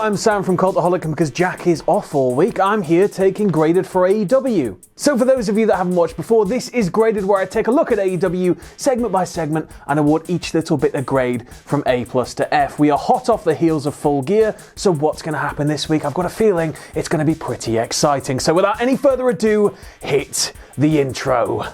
I'm Sam from Cultaholic, and because Jack is off all week, I'm here taking Graded for AEW. So for those of you that haven't watched before, this is Graded, where I take a look at AEW segment by segment and award each little bit a grade from A+ to F. We are hot off the heels of Full Gear, so what's going to happen this week? I've got a feeling it's going to be pretty exciting. So without any further ado, hit the intro.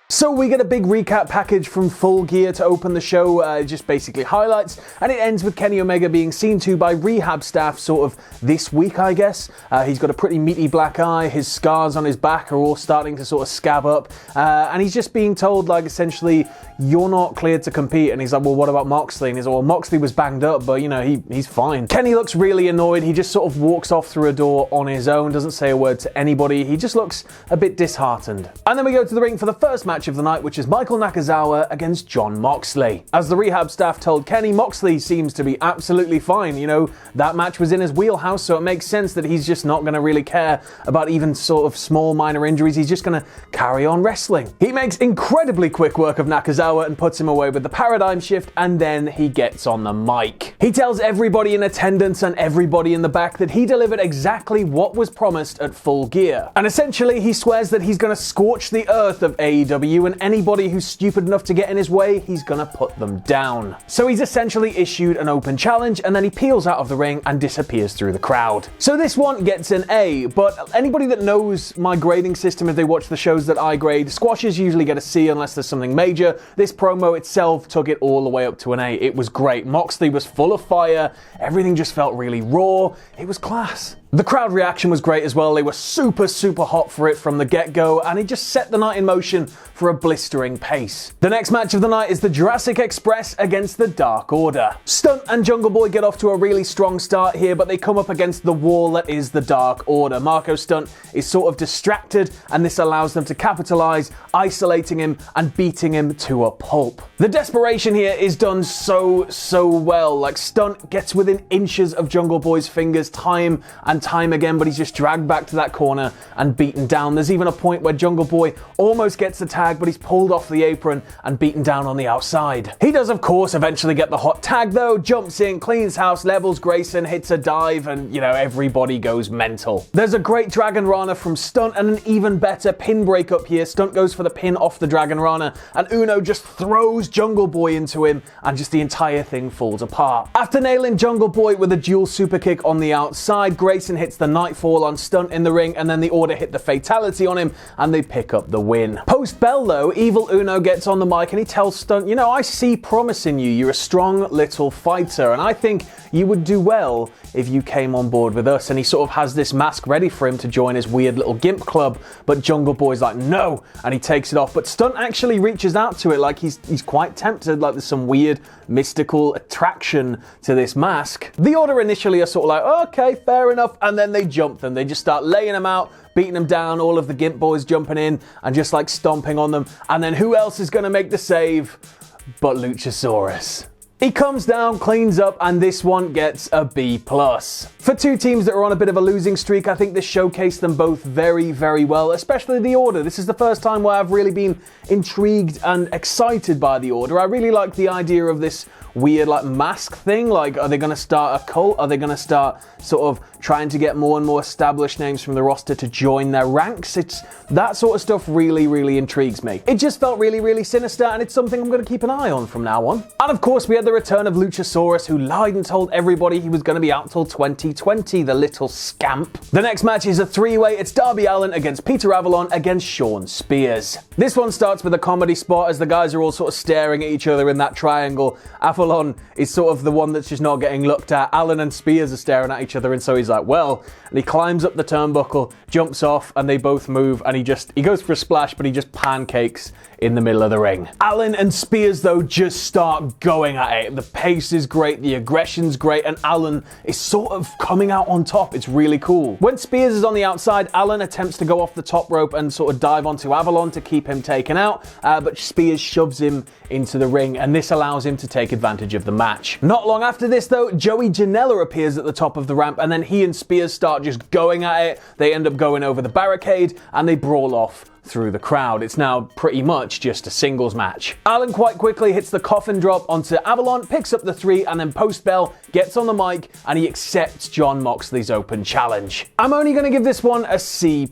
So we get a big recap package from Full Gear to open the show, just basically highlights, and it ends with Kenny Omega being seen to by rehab staff sort of this week, I guess. He's got a pretty meaty black eye, his scars on his back are all starting to sort of scab up, and he's just being told, like, essentially, you're not cleared to compete. And he's like, well, what about Moxley? And he's like, well, Moxley was banged up, but, you know, he's fine. Kenny looks really annoyed. He just sort of walks off through a door on his own, doesn't say a word to anybody. He just looks a bit disheartened. And then we go to the ring for the first match of the night, which is Michael Nakazawa against Jon Moxley. As the rehab staff told Kenny, Moxley seems to be absolutely fine. You know, that match was in his wheelhouse, so it makes sense that he's just not going to really care about even sort of small minor injuries. He's just going to carry on wrestling. He makes incredibly quick work of Nakazawa and puts him away with the paradigm shift, and then he gets on the mic. He tells everybody in attendance and everybody in the back that he delivered exactly what was promised at Full Gear. And essentially, he swears that he's going to scorch the earth of AEW, and anybody who's stupid enough to get in his way, he's going to put them down. So he's essentially issued an open challenge, and then he peels out of the ring and disappears through the crowd. So this one gets an A, but anybody that knows my grading system, if they watch the shows that I grade, squashes usually get a C unless there's something major. This promo itself took it all the way up to an A. It was great. Moxley was full of fire. Everything just felt really raw. It was class. The crowd reaction was great as well. They were super hot for it from the get-go, and it just set the night in motion for a blistering pace. The next match of the night is the Jurassic Express against the Dark Order. Stunt and Jungle Boy get off to a really strong start here, but they come up against the wall that is the Dark Order. Marco Stunt is sort of distracted, and this allows them to capitalize, isolating him and beating him to a pulp. The desperation here is done so well. Like, Stunt gets within inches of Jungle Boy's fingers time and time again, but he's just dragged back to that corner and beaten down. There's even a point where Jungle Boy almost gets the tag, but he's pulled off the apron and beaten down on the outside. He does, of course, eventually get the hot tag though, jumps in, cleans house, levels Grayson, hits a dive, and, you know, everybody goes mental. There's a great Dragon Rana from Stunt and an even better pin breakup here. Stunt goes for the pin off the Dragon Rana, and Uno just throws Jungle Boy into him, and just the entire thing falls apart. After nailing Jungle Boy with a dual super kick on the outside, Grayson hits the Nightfall on Stunt in the ring, and then the Order hit the Fatality on him, and they pick up the win. Post-bell though, Evil Uno gets on the mic and he tells Stunt, you know, I see promise in you. You're a strong little fighter, and I think you would do well if you came on board with us. And he sort of has this mask ready for him to join his weird little gimp club, but Jungle Boy's like, no, and he takes it off. But Stunt actually reaches out to it, like he's quite tempted, like there's some weird mystical attraction to this mask. The Order initially are sort of like, okay, fair enough, and then they jump them. They just start laying them out, beating them down, all of the Gimp boys jumping in and just like stomping on them. And then who else is going to make the save but Luchasaurus? He comes down, cleans up, and this one gets a B+. For two teams that are on a bit of a losing streak, I think this showcased them both very well, especially the Order. This is the first time where I've really been intrigued and excited by the Order. I really like the idea of this weird like mask thing. Like, are they going to start a cult? Are they going to start sort of trying to get more and more established names from the roster to join their ranks? It's that sort of stuff really intrigues me. It just felt really sinister, and it's something I'm going to keep an eye on from now on. And of course, we had the return of Luchasaurus, who lied and told everybody he was going to be out till 2020, the little scamp. The next match is a three-way. It's Darby Allin against Peter Avalon against Shawn Spears. This one starts with a comedy spot as the guys are all sort of staring at each other in that triangle. Avalon is sort of the one that's just not getting looked at. Allin and Spears are staring at each other, and so he's like, well, and he climbs up the turnbuckle, jumps off, and they both move, and he goes for a splash, but he just pancakes in the middle of the ring. Allin and Spears, though, just start going at it. The pace is great, the aggression's great, and Allin is sort of coming out on top. It's really cool. When Spears is on the outside, Allin attempts to go off the top rope and sort of dive onto Avalon to keep him taken out, but Spears shoves him into the ring, and this allows him to take advantage of the match. Not long after this, though, Joey Janela appears at the top of the ramp, and then he and Spears start just going at it. They end up going over the barricade, and they brawl off through the crowd. It's now pretty much just a singles match. Allin quite quickly hits the coffin drop onto Avalon, picks up the 3, and then post-bell gets on the mic and he accepts Jon Moxley's open challenge. I'm only going to give this one a C+.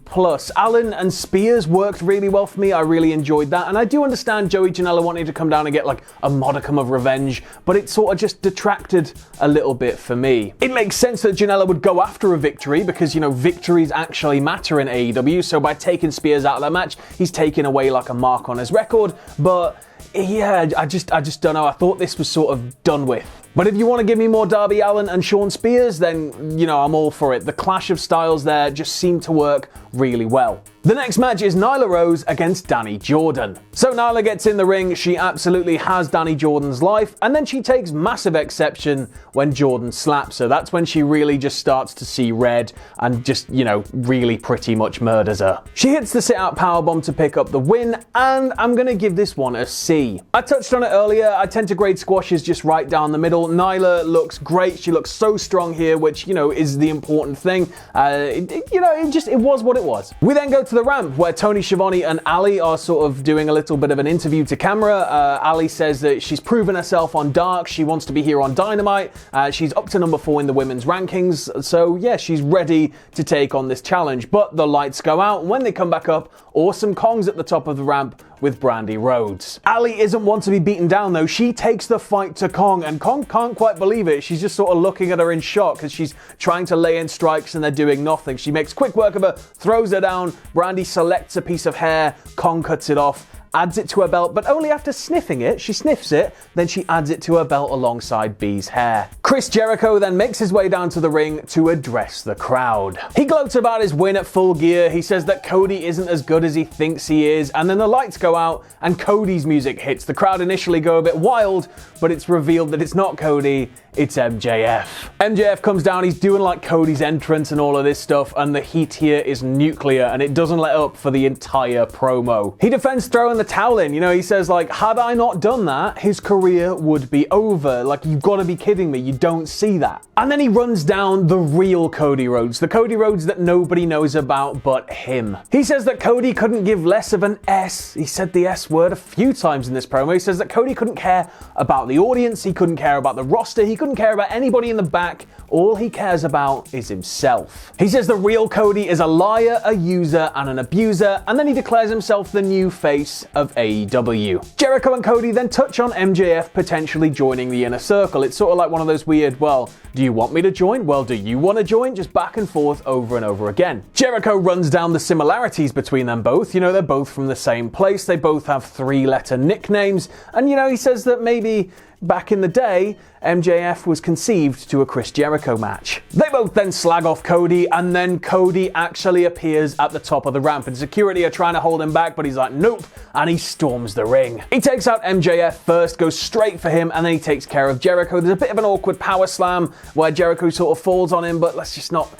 Allin and Spears worked really well for me. I really enjoyed that, and I do understand Joey Janela wanting to come down and get like a modicum of revenge, but it sort of just detracted a little bit for me. It makes sense that Janela would go after a victory because, you know, victories actually matter in AEW, so by taking Spears out of that match, he's taking away like a mark on his record, but yeah, I just don't know. I thought this was sort of done with. But if you want to give me more Darby Allin and Shawn Spears, then, you know, I'm all for it. The clash of styles there just seemed to work really well. The next match is Nyla Rose against Dani Jordan. So Nyla gets in the ring, she absolutely has Dani Jordan's life, and then she takes massive exception when Jordan slaps her. That's when she really just starts to see red and just, you know, really pretty much murders her. She hits the sit-out powerbomb to pick up the win, and I'm gonna give this one a C. I touched on it earlier, I tend to grade squashes just right down the middle. Nyla looks great, she looks so strong here, which, you know, is the important thing. It was what it was. We then go to the ramp where Tony Schiavone and Allie are sort of doing a little bit of an interview to camera. Allie says that she's proven herself on Dark, she wants to be here on Dynamite, she's up to number 4 in the women's rankings, so yeah, she's ready to take on this challenge. But the lights go out, and when they come back up, Awesome Kong's at the top of the ramp with Brandi Rhodes. Allie isn't one to be beaten down though. She takes the fight to Kong, and Kong can't quite believe it. She's just sort of looking at her in shock because she's trying to lay in strikes and they're doing nothing. She makes quick work of her, throws her down. Brandi selects a piece of hair, Kong cuts it off, adds it to her belt, but only after sniffing it. She sniffs it, then she adds it to her belt alongside B's hair. Chris Jericho then makes his way down to the ring to address the crowd. He gloats about his win at Full Gear. He says that Cody isn't as good as he thinks he is, and then the lights go out and Cody's music hits. The crowd initially go a bit wild, but it's revealed that it's not Cody, it's MJF. MJF comes down, he's doing like Cody's entrance and all of this stuff, and the heat here is nuclear, and it doesn't let up for the entire promo. He defends throwing the towel in, you know, he says like, had I not done that, his career would be over. Like, you've got to be kidding me, you don't see that. And then he runs down the real Cody Rhodes, the Cody Rhodes that nobody knows about but him. He says that Cody couldn't give less of an S. He said the S word a few times in this promo. He says that Cody couldn't care about the audience, he couldn't care about the roster, he couldn't care about anybody in the back. All he cares about is himself. He says the real Cody is a liar, a user, and an abuser, and then he declares himself the new face of AEW. Jericho and Cody then touch on MJF potentially joining the Inner Circle. It's sort of like one of those weird, well, do you want me to join? Well, do you want to join? Just back and forth over and over again. Jericho runs down the similarities between them both. You know, they're both from the same place. They both have 3-letter nicknames. And, you know, he says that maybe back in the day, MJF was conceived to a Chris Jericho match. They both then slag off Cody, and then Cody actually appears at the top of the ramp, and security are trying to hold him back, but he's like, nope, and he storms the ring. He takes out MJF first, goes straight for him, and then he takes care of Jericho. There's a bit of an awkward power slam where Jericho sort of falls on him, but let's not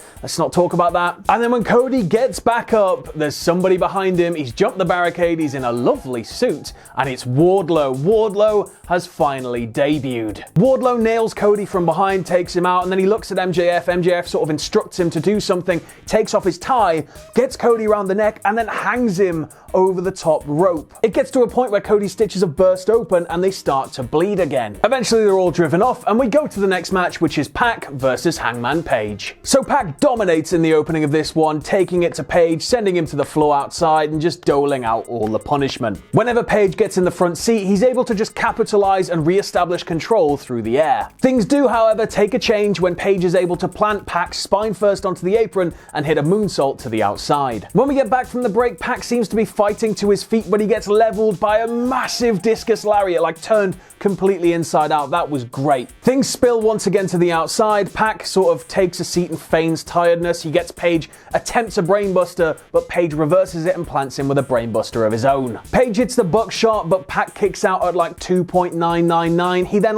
talk about that. And then when Cody gets back up, there's somebody behind him. He's jumped the barricade, he's in a lovely suit, and it's Wardlow. Wardlow has finally debuted. Wardlow nails Cody from behind, takes him out, and then he looks at MJF. MJF sort of instructs him to do something, takes off his tie, gets Cody around the neck, and then hangs him over the top rope. It gets to a point where Cody's stitches have burst open and they start to bleed again. Eventually they're all driven off, and we go to the next match, which is Pac versus Hangman Page. So Pac dominates in the opening of this one, taking it to Page, sending him to the floor outside, and just doling out all the punishment. Whenever Page gets in the front seat, he's able to just capitalize and re-establish control through the air. Things do, however, take a change when Page is able to plant Pac spine first onto the apron and hit a moonsault to the outside. When we get back from the break, Pac seems to be fighting to his feet, but he gets leveled by a massive discus lariat, like turned completely inside out. That was great. Things spill once again to the outside. Pac sort of takes a seat and feigns tiredness. He gets Page, attempts a brainbuster, but Page reverses it and plants him with a brainbuster of his own. Page hits the buckshot, but Pac kicks out at like 2.999. He then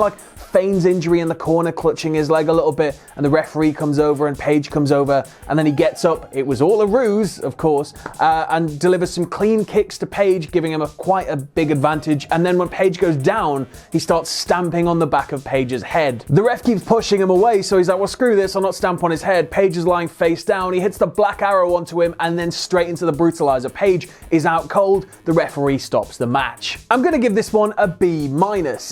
feigns injury in the corner, clutching his leg a little bit, and the referee comes over and Page comes over, and then he gets up. It was all a ruse, of course, and delivers some clean kicks to Page, giving him quite a big advantage. And then when Page goes down, he starts stamping on the back of Page's head. The ref keeps pushing him away, so he's like, well, screw this, I'll not stamp on his head. Page is lying face down. He hits the black arrow onto him and then straight into the brutalizer. Page is out cold. The referee stops the match. I'm going to give this one a B-.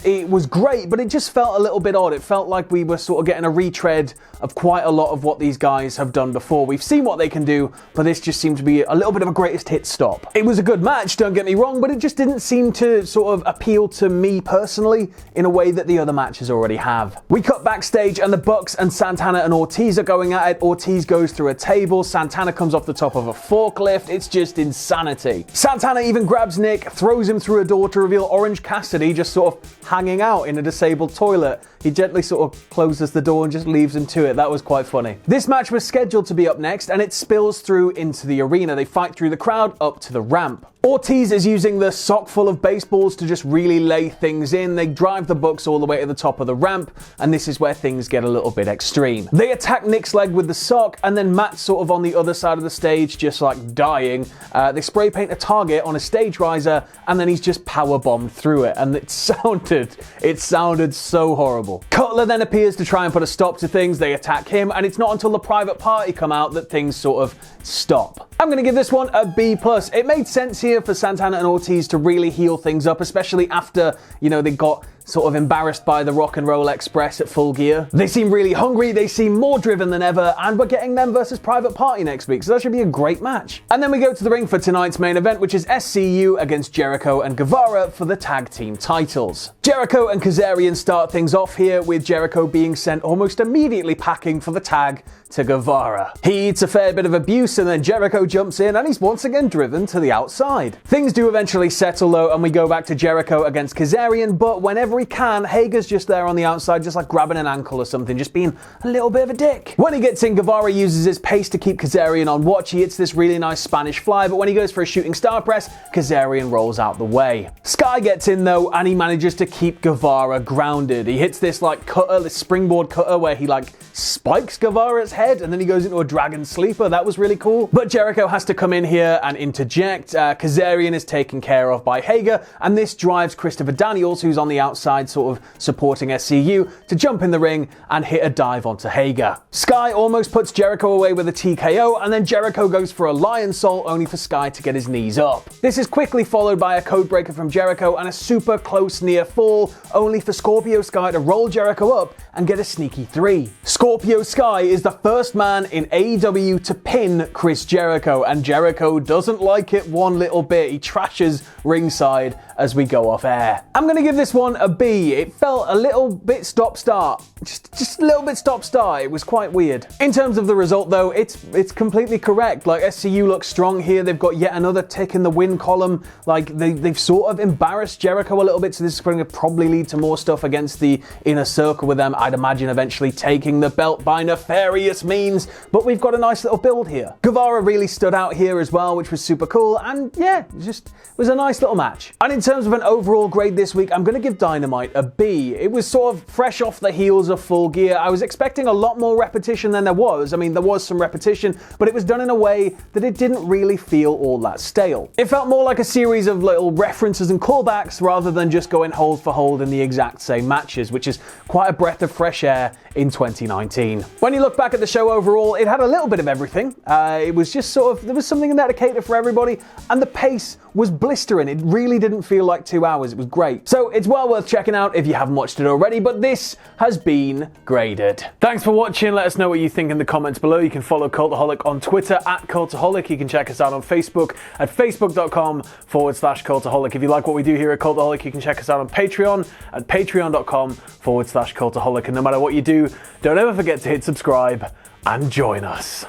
It was great, but it just felt a little bit odd. It felt like we were sort of getting a retread of quite a lot of what these guys have done before. We've seen what they can do, but this just seemed to be a little bit of a greatest hit stop. It was a good match, don't get me wrong, but it just didn't seem to sort of appeal to me personally in a way that the other matches already have. We cut backstage and the Bucks and Santana and Ortiz are going at it. Ortiz goes through a table. Santana comes off the top of a forklift. It's just insanity. Santana even grabs Nick, throws him through a door to reveal Orange Cassidy just sort of hanging out in a disabled toilet. He gently sort of closes the door and just leaves him to it. That was quite funny. This match was scheduled to be up next, and it spills through into the arena. They fight through the crowd up to the ramp. Ortiz is using the sock full of baseballs to just really lay things in. They drive the Bucks all the way to the top of the ramp, and this is where things get a little bit extreme. They attack Nick's leg with the sock, and then Matt's sort of on the other side of the stage, just like dying. They spray paint a target on a stage riser, and then he's just power bombed through it, and it sounded so horrible. Cutler then appears to try and put a stop to things. They attack him, and it's not until the private party come out that things sort of stop. I'm going to give this one a B+. It made sense here for Santana and Ortiz to really heal things up, especially after, they got sort of embarrassed by the Rock and Roll Express at Full Gear. They seem really hungry, they seem more driven than ever, and we're getting them versus Private Party next week, so that should be a great match. And then we go to the ring for tonight's main event, which is SCU against Jericho and Guevara for the tag team titles. Jericho and Kazarian start things off here, with Jericho being sent almost immediately packing for the tag to Guevara. He eats a fair bit of abuse, and then Jericho jumps in and he's once again driven to the outside. Things do eventually settle though, and we go back to Jericho against Kazarian, but whenever he can, Hager's just there on the outside, just like grabbing an ankle or something, just being a little bit of a dick. When he gets in, Guevara uses his pace to keep Kazarian on watch. He hits this really nice Spanish fly, but when he goes for a shooting star press, Kazarian rolls out the way. Sky gets in though, and he manages to keep Guevara grounded. He hits this like cutter, this springboard cutter where he like spikes Guevara's head, and then he goes into a dragon sleeper. That was really cool. But Jericho has to come in here and interject. Kazarian is taken care of by Hager, and this drives Christopher Daniels, who's on the outside sort of supporting SCU, to jump in the ring and hit a dive onto Hager. Sky almost puts Jericho away with a TKO, and then Jericho goes for a lion salt, only for Sky to get his knees up. This is quickly followed by a codebreaker from Jericho and a super close near fall, only for Scorpio Sky to roll Jericho up and get a sneaky 3. Scorpio Sky is the first man in AEW to pin Chris Jericho, and Jericho doesn't like it one little bit. He trashes ringside as we go off air. I'm going to give this one a B. It felt a little bit stop-start. Just a little bit stop-start. It was quite weird. In terms of the result though, it's completely correct. Like, SCU looks strong here. They've got yet another tick in the win column. Like, they've sort of embarrassed Jericho a little bit, so this is going to probably lead to more stuff against the Inner Circle with them. I'd imagine eventually taking the belt by nefarious means, but we've got a nice little build here. Guevara really stood out here as well, which was super cool, and yeah, it was a nice little match. And in terms of an overall grade this week, I'm going to give Dynamite a B. It was sort of fresh off the heels of Full Gear. I was expecting a lot more repetition than there was. I mean, there was some repetition, but it was done in a way that it didn't really feel all that stale. It felt more like a series of little references and callbacks rather than just going hold for hold in the exact same matches, which is quite a breath of fresh air in 2019. When you look back at the show overall, it had a little bit of everything. It was just sort of, there was something in there to cater for everybody, and the pace was blistering. It really didn't feel like 2 hours. It was great. So it's well worth checking out if you haven't watched it already, but this has been Graded. Thanks for watching. Let us know what you think in the comments below. You can follow Cultaholic on Twitter at Cultaholic. You can check us out on Facebook at facebook.com/Cultaholic. If you like what we do here at Cultaholic, you can check us out on Patreon at patreon.com/Cultaholic. And no matter what you do, don't ever forget to hit subscribe and join us.